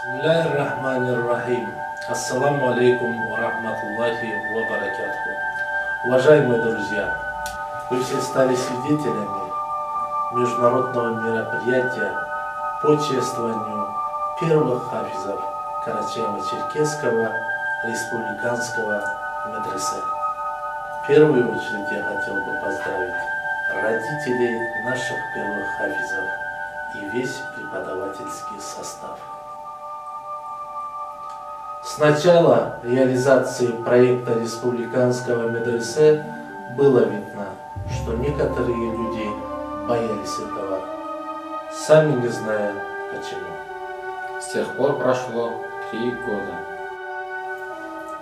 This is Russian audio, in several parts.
Бисмиллахир-рахманир-рахим. Ассаламу алейкум ва рахматуллахи ва баракатуху. Уважаемые друзья, вы все стали свидетелями международного мероприятия по чествованию первых хафизов Карачаево-Черкесского республиканского медресе. В первую очередь я хотел бы поздравить родителей наших первых хафизов и весь преподавательский состав. С начала реализации проекта республиканского медресе было видно, что некоторые люди боялись этого, сами не зная почему. С тех пор прошло 3 года.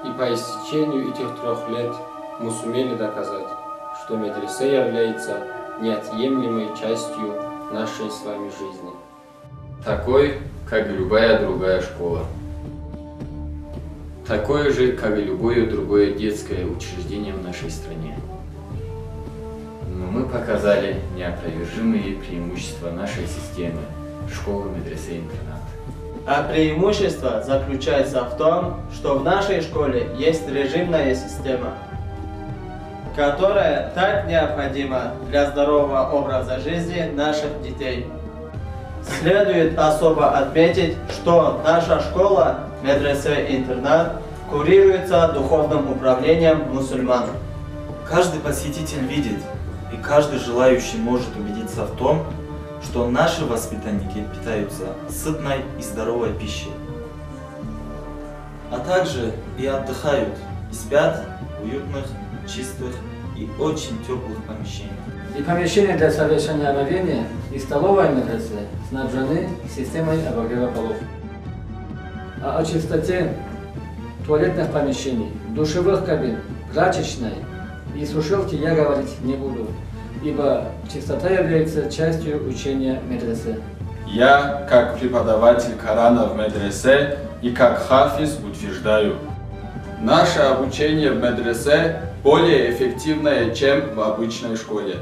И по истечению этих 3 лет мы сумели доказать, что медресе является неотъемлемой частью нашей с вами жизни. Такой, как и любая другая школа. Такое же, как и любое другое детское учреждение в нашей стране. Но мы показали неопровержимые преимущества нашей системы школы, медресе, интернат. А преимущество заключается в том, что в нашей школе есть режимная система, которая так необходима для здорового образа жизни наших детей. Следует особо отметить, что наша школа, медресе-интернат, курируется духовным управлением мусульман. Каждый посетитель видит, и каждый желающий может убедиться в том, что наши воспитанники питаются сытной и здоровой пищей, а также и отдыхают, и спят в уютных, чистых и очень теплых помещениях. И помещения для совершения омовения и столовая медресе снабжены системой обогрева полов. А о чистоте туалетных помещений, душевых кабин, прачечной и сушилки я говорить не буду, ибо чистота является частью учения медресе. Я, как преподаватель Корана в медресе и как хафиз, утверждаю, наше обучение в медресе более эффективное, чем в обычной школе.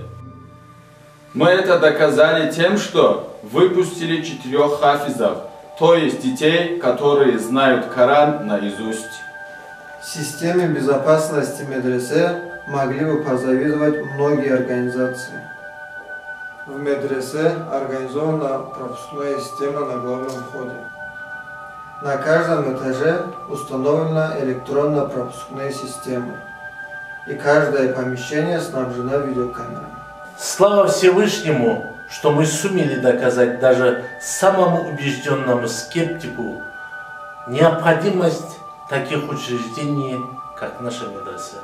Мы это доказали тем, что выпустили 4 хафизов, то есть детей, которые знают Коран наизусть. Системе безопасности медресе могли бы позавидовать многие организации. В медресе организована пропускная система на главном входе. На каждом этаже установлена электронно-пропускная система, и каждое помещение снабжено видеокамерой. Слава Всевышнему, что мы сумели доказать даже самому убежденному скептику необходимость таких учреждений, как наша медресе.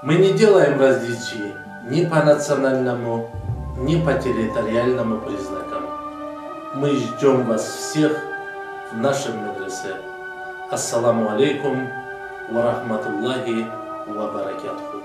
Мы не делаем различий ни по национальному, ни по территориальному признакам. Мы ждем вас всех в нашем медресе. Ассаламу алейкум ва рахматуллахи ва баракатуху.